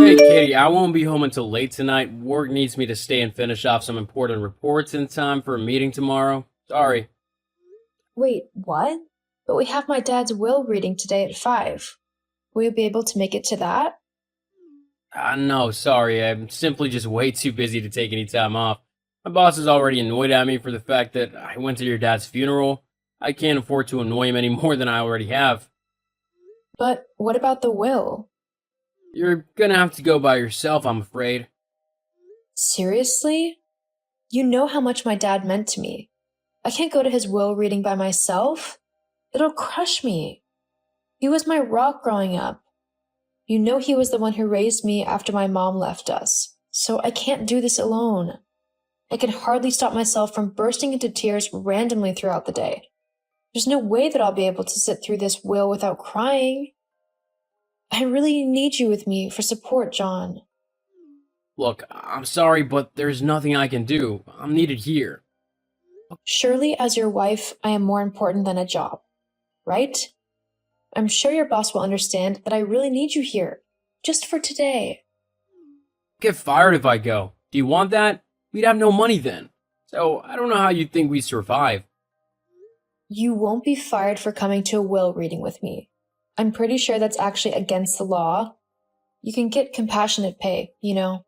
Hey, Katie, I won't be home until late tonight. Work needs me to stay and finish off some important reports in time for a meeting tomorrow. Sorry. Wait, what? But we have my dad's will reading today at 5. Will you be able to make it to that? No, sorry. I'm simply just way too busy to take any time off. My boss is already annoyed at me for the fact that I went to your dad's funeral. I can't afford to annoy him any more than I already have. But what about the will? You're gonna have to go by yourself, I'm afraid. Seriously? You know how much my dad meant to me. I can't go to his will reading by myself. It'll crush me. He was my rock growing up. You know he was the one who raised me after my mom left us. So I can't do this alone. I can hardly stop myself from bursting into tears randomly throughout the day. There's no way that I'll be able to sit through this will without crying. I really need you with me for support, John. Look, I'm sorry, but there's nothing I can do. I'm needed here. Surely, as your wife, I am more important than a job, right? I'm sure your boss will understand that I really need you here, just for today. Get fired if I go. Do you want that? We'd have no money then. So I don't know how you think we survive. You won't be fired for coming to a will reading with me. I'm pretty sure that's actually against the law. You can get compassionate pay, you know.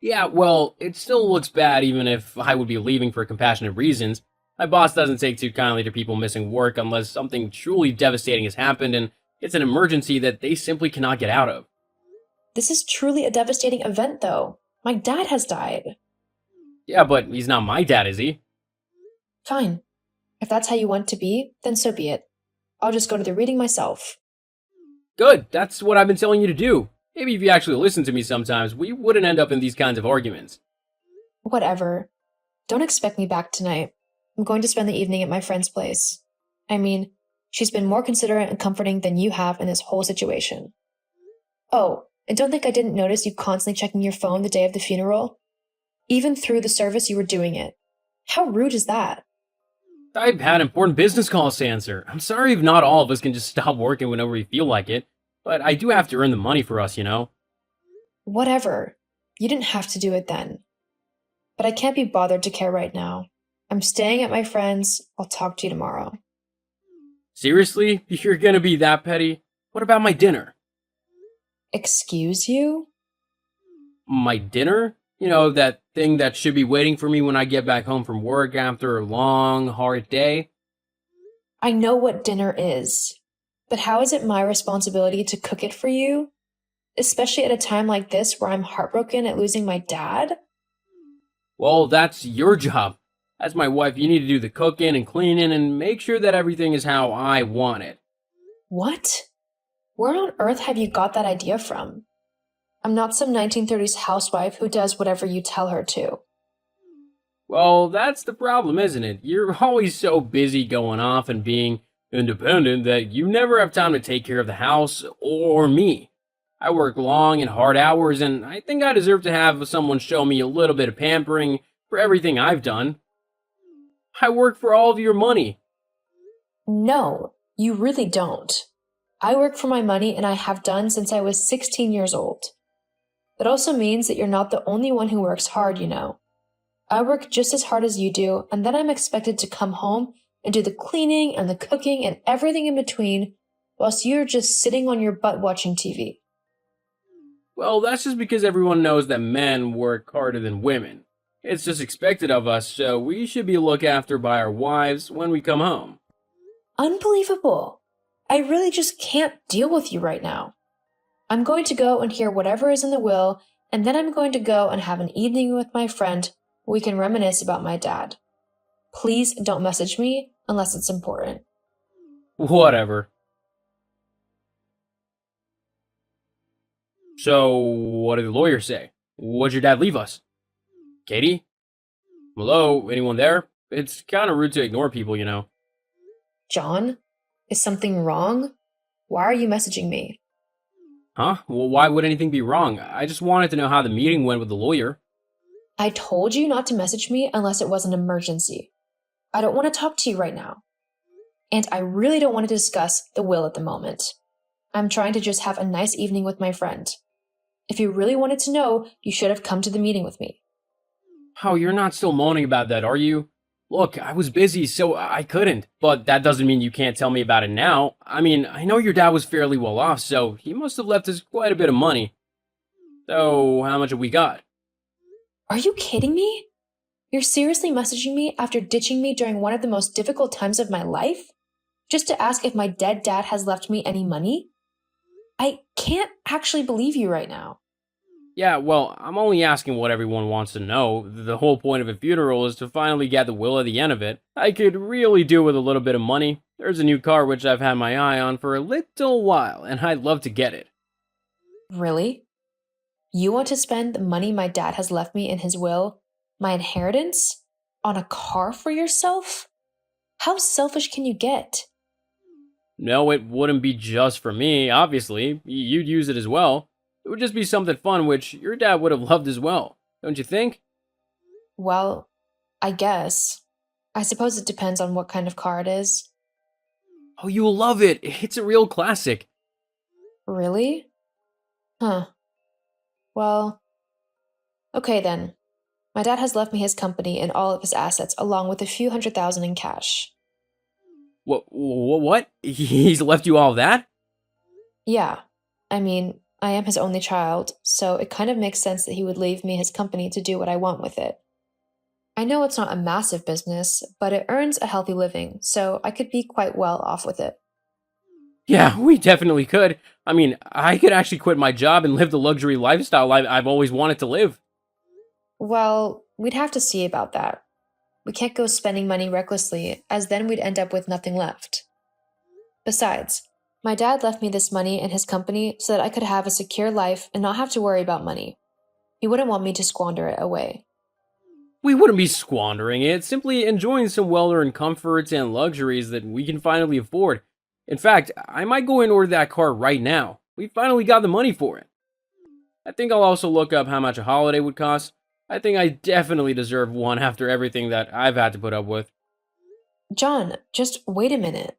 Yeah, well, it still looks bad even if I would be leaving for compassionate reasons. My boss doesn't take too kindly to people missing work unless something truly devastating has happened and it's an emergency that they simply cannot get out of. This is truly a devastating event, though. My dad has died. Yeah, but he's not my dad, is he? Fine. If that's how you want to be, then so be it. I'll just go to the reading myself. Good, that's what I've been telling you to do. Maybe if you actually listened to me sometimes, we wouldn't end up in these kinds of arguments. Whatever. Don't expect me back tonight. I'm going to spend the evening at my friend's place. I mean, she's been more considerate and comforting than you have in this whole situation. Oh, and don't think I didn't notice you constantly checking your phone the day of the funeral. Even through the service, you were doing it. How rude is that? I've had important business calls to answer. I'm sorry if not all of us can just stop working whenever we feel like it, but I do have to earn the money for us, you know? Whatever. You didn't have to do it then. But I can't be bothered to care right now. I'm staying at my friend's. I'll talk to you tomorrow. Seriously? You're gonna be that petty? What about my dinner? Excuse you? My dinner? You know, that thing that should be waiting for me when I get back home from work after a long, hard day? I know what dinner is, but how is it my responsibility to cook it for you? Especially at a time like this where I'm heartbroken at losing my dad? Well, that's your job. As my wife, you need to do the cooking and cleaning and make sure that everything is how I want it. What? Where on earth have you got that idea from? I'm not some 1930s housewife who does whatever you tell her to. Well, that's the problem, isn't it? You're always so busy going off and being independent that you never have time to take care of the house or me. I work long and hard hours, and I think I deserve to have someone show me a little bit of pampering for everything I've done. I work for all of your money. No, you really don't. I work for my money and I have done since I was 16 years old. That also means that you're not the only one who works hard, you know. I work just as hard as you do, and then I'm expected to come home and do the cleaning and the cooking and everything in between, whilst you're just sitting on your butt watching TV. Well, that's just because everyone knows that men work harder than women. It's just expected of us, so we should be looked after by our wives when we come home. Unbelievable. I really just can't deal with you right now. I'm going to go and hear whatever is in the will, and then I'm going to go and have an evening with my friend where we can reminisce about my dad. Please don't message me unless it's important. Whatever. So, what did the lawyer say? What'd your dad leave us? Katie? Hello? Anyone there? It's kind of rude to ignore people, you know. John, is something wrong? Why are you messaging me? Huh? Well, why would anything be wrong? I just wanted to know how the meeting went with the lawyer. I told you not to message me unless it was an emergency. I don't want to talk to you right now. And I really don't want to discuss the will at the moment. I'm trying to just have a nice evening with my friend. If you really wanted to know, you should have come to the meeting with me. Oh, you're not still moaning about that, are you? Look, I was busy, so I couldn't. But that doesn't mean you can't tell me about it now. I mean, I know your dad was fairly well off, so he must have left us quite a bit of money. So, how much have we got? Are you kidding me? You're seriously messaging me after ditching me during one of the most difficult times of my life? Just to ask if my dead dad has left me any money? I can't actually believe you right now. Yeah, well, I'm only asking what everyone wants to know. The whole point of a funeral is to finally get the will at the end of it. I could really do with a little bit of money. There's a new car which I've had my eye on for a little while, and I'd love to get it. Really? You want to spend the money my dad has left me in his will, my inheritance, on a car for yourself? How selfish can you get? No, it wouldn't be just for me, obviously. You'd use it as well. It would just be something fun which your dad would have loved as well, don't you think? Well, I guess. I suppose it depends on what kind of car it is. Oh, you'll love it. It's a real classic. Really? Huh. Well, okay then. My dad has left me his company and all of his assets, along with a few $100,000 in cash. What? He's left you all of that? Yeah. I mean, I am his only child, so it kind of makes sense that he would leave me his company to do what I want with it. I know it's not a massive business, but it earns a healthy living, so I could be quite well off with it. Yeah, we definitely could. I mean, I could actually quit my job and live the luxury lifestyle I've always wanted to live. Well, we'd have to see about that. We can't go spending money recklessly, as then we'd end up with nothing left. Besides, my dad left me this money and his company so that I could have a secure life and not have to worry about money. He wouldn't want me to squander it away. We wouldn't be squandering it, simply enjoying some well-earned comforts and luxuries that we can finally afford. In fact, I might go and order that car right now. We finally got the money for it. I think I'll also look up how much a holiday would cost. I think I definitely deserve one after everything that I've had to put up with. John, just wait a minute.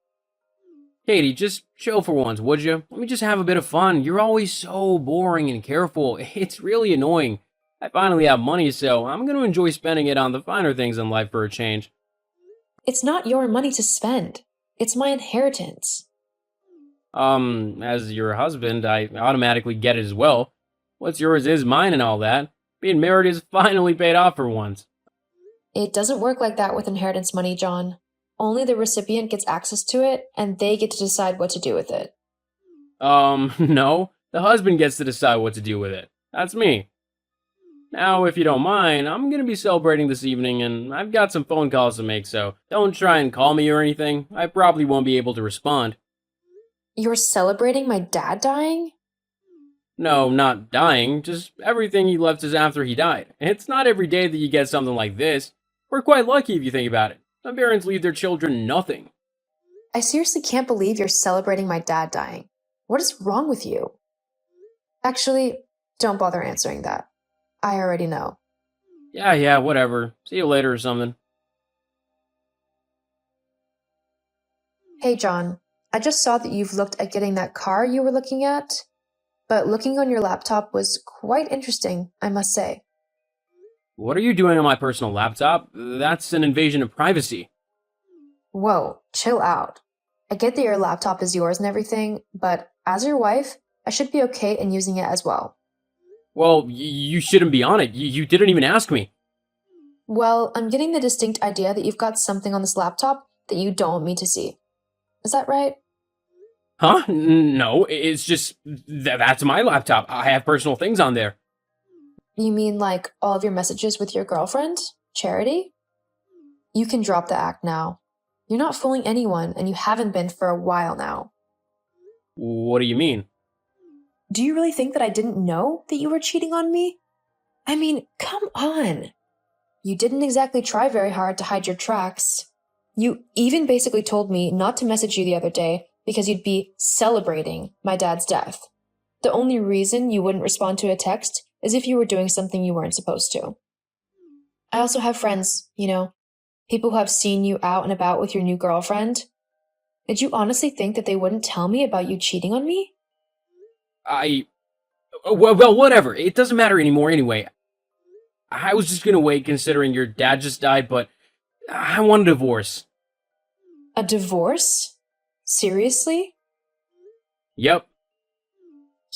Katie, just chill for once, would you? Let me just have a bit of fun. You're always so boring and careful. It's really annoying. I finally have money, so I'm going to enjoy spending it on the finer things in life for a change. It's not your money to spend. It's my inheritance. As your husband, I automatically get it as well. What's yours is mine and all that. Being married is finally paid off for once. It doesn't work like that with inheritance money, John. Only the recipient gets access to it, and they get to decide what to do with it. No. The husband gets to decide what to do with it. That's me. Now, if you don't mind, I'm gonna be celebrating this evening, and I've got some phone calls to make, so don't try and call me or anything. I probably won't be able to respond. You're celebrating my dad dying? No, not dying, just everything he left us after he died. It's not every day that you get something like this. We're quite lucky if you think about it. Some parents leave their children nothing. I seriously can't believe you're celebrating my dad dying. What is wrong with you? Actually, don't bother answering that. I already know. Yeah, whatever. See you later or something. Hey, John, I just saw that you've looked at getting that car you were looking at, but looking on your laptop was quite interesting, I must say. What are you doing on my personal laptop? That's an invasion of privacy. Whoa, chill out. I get that your laptop is yours and everything, but as your wife, I should be okay in using it as well. Well, you shouldn't be on it. You didn't even ask me. Well, I'm getting the distinct idea that you've got something on this laptop that you don't want me to see. Is that right? Huh? No, it's just that's my laptop. I have personal things on there. You mean like all of your messages with your girlfriend, Charity? You can drop the act now. You're not fooling anyone, and you haven't been for a while now. What do you mean? Do you really think that I didn't know that you were cheating on me? I mean, come on. You didn't exactly try very hard to hide your tracks. You even basically told me not to message you the other day because you'd be celebrating my dad's death. The only reason you wouldn't respond to a text is if you were doing something you weren't supposed to. I also have friends, people who have seen you out and about with your new girlfriend. Did you honestly think that they wouldn't tell me about you cheating on me? Well, whatever. It doesn't matter anymore anyway. I was just gonna wait considering your dad just died, but I want a divorce. A divorce? Seriously? Yep.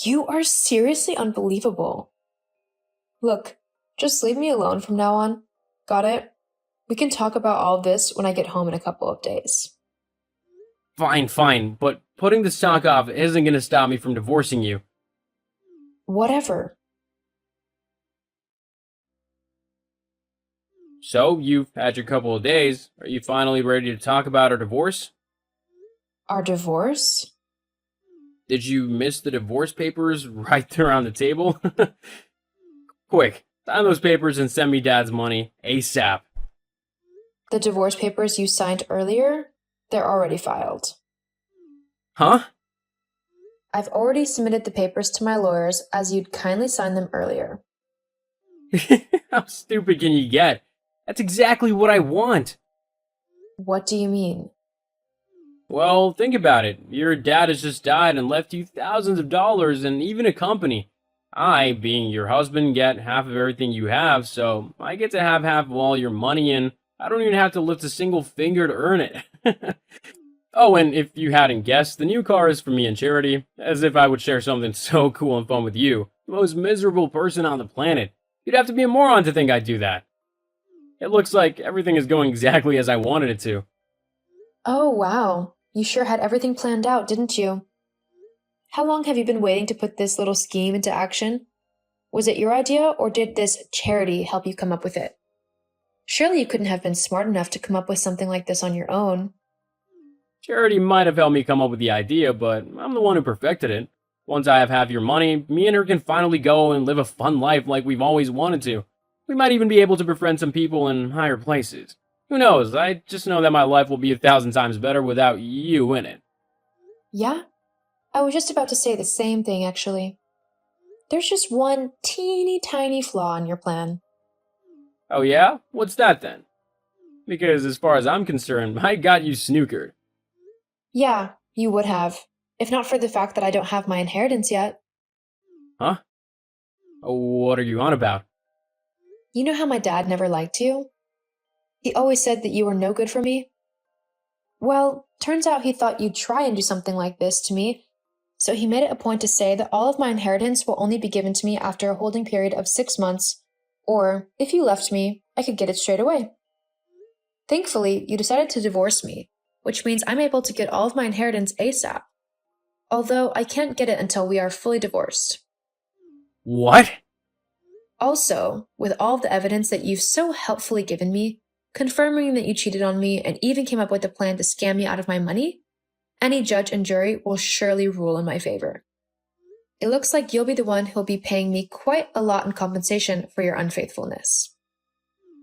You are seriously unbelievable. Look, just leave me alone from now on. Got it? We can talk about all this when I get home in a couple of days. Fine, but putting the stock off isn't gonna stop me from divorcing you. Whatever. So, you've had your couple of days. Are you finally ready to talk about our divorce? Our divorce? Did you miss the divorce papers right there on the table? Quick, sign those papers and send me Dad's money ASAP. The divorce papers you signed earlier? They're already filed. Huh? I've already submitted the papers to my lawyers as you'd kindly signed them earlier. How stupid can you get? That's exactly what I want. What do you mean? Well, think about it. Your dad has just died and left you thousands of dollars and even a company. I, being your husband, get half of everything you have, so I get to have half of all your money and I don't even have to lift a single finger to earn it. Oh, and if you hadn't guessed, the new car is for me and Charity, as if I would share something so cool and fun with you, the most miserable person on the planet. You'd have to be a moron to think I'd do that. It looks like everything is going exactly as I wanted it to. Oh, wow. You sure had everything planned out, didn't you? How long have you been waiting to put this little scheme into action? Was it your idea, or did this Charity help you come up with it? Surely you couldn't have been smart enough to come up with something like this on your own. Charity might have helped me come up with the idea, but I'm the one who perfected it. Once I have half your money, me and her can finally go and live a fun life like we've always wanted to. We might even be able to befriend some people in higher places. Who knows? I just know that my life will be 1,000 times better without you in it. Yeah? I was just about to say the same thing, actually. There's just one teeny tiny flaw in your plan. Oh yeah? What's that then? Because as far as I'm concerned, I got you snookered. Yeah, you would have. If not for the fact that I don't have my inheritance yet. Huh? What are you on about? You know how my dad never liked you? He always said that you were no good for me. Well, turns out he thought you'd try and do something like this to me, so he made it a point to say that all of my inheritance will only be given to me after a holding period of 6 months, or, if you left me, I could get it straight away. Thankfully, you decided to divorce me, which means I'm able to get all of my inheritance ASAP. Although I can't get it until we are fully divorced. What? Also, with all of the evidence that you've so helpfully given me, confirming that you cheated on me and even came up with a plan to scam me out of my money, any judge and jury will surely rule in my favor. It looks like you'll be the one who'll be paying me quite a lot in compensation for your unfaithfulness.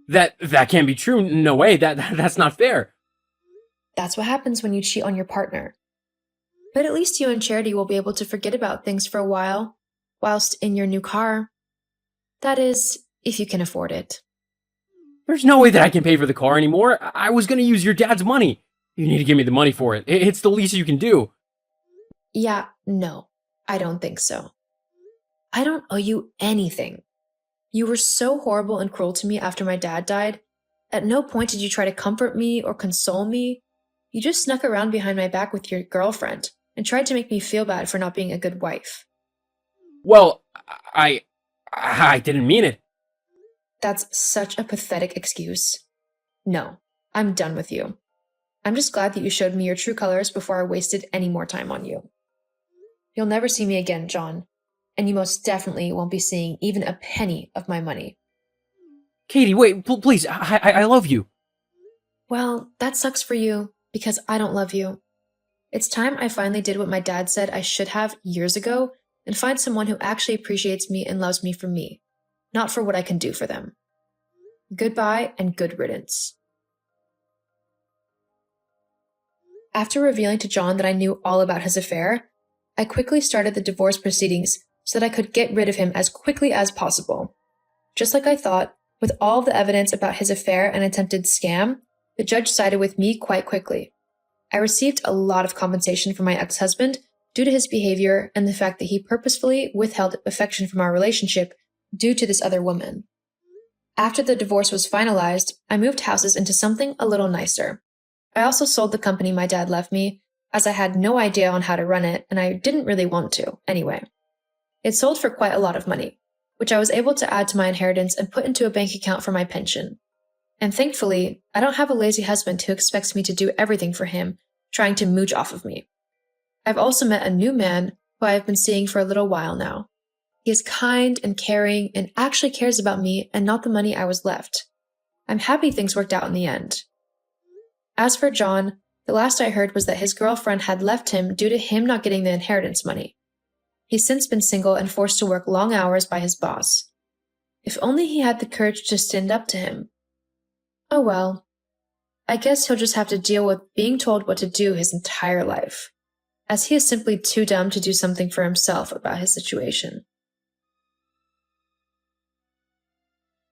That can't be true. No way. That's not fair. That's what happens when you cheat on your partner. But at least you and Charity will be able to forget about things for a while, whilst in your new car. That is, if you can afford it. There's no way that I can pay for the car anymore. I was gonna use your dad's money. You need to give me the money for it. It's the least you can do. Yeah, no, I don't think so. I don't owe you anything. You were so horrible and cruel to me after my dad died. At no point did you try to comfort me or console me. You just snuck around behind my back with your girlfriend and tried to make me feel bad for not being a good wife. Well, I didn't mean it. That's such a pathetic excuse. No, I'm done with you. I'm just glad that you showed me your true colors before I wasted any more time on you. You'll never see me again, John, and you most definitely won't be seeing even a penny of my money. Katie, wait, please, I love you. Well, that sucks for you, because I don't love you. It's time I finally did what my dad said I should have years ago and find someone who actually appreciates me and loves me for me, not for what I can do for them. Goodbye and good riddance. After revealing to John that I knew all about his affair, I quickly started the divorce proceedings so that I could get rid of him as quickly as possible. Just like I thought, with all the evidence about his affair and attempted scam, the judge sided with me quite quickly. I received a lot of compensation from my ex-husband due to his behavior and the fact that he purposefully withheld affection from our relationship due to this other woman. After the divorce was finalized, I moved houses into something a little nicer. I also sold the company my dad left me, as I had no idea on how to run it, and I didn't really want to, anyway. It sold for quite a lot of money, which I was able to add to my inheritance and put into a bank account for my pension. And thankfully, I don't have a lazy husband who expects me to do everything for him, trying to mooch off of me. I've also met a new man who I have been seeing for a little while now. He is kind and caring and actually cares about me and not the money I was left. I'm happy things worked out in the end. As for John, the last I heard was that his girlfriend had left him due to him not getting the inheritance money. He's since been single and forced to work long hours by his boss. If only he had the courage to stand up to him. Oh well. I guess he'll just have to deal with being told what to do his entire life, as he is simply too dumb to do something for himself about his situation.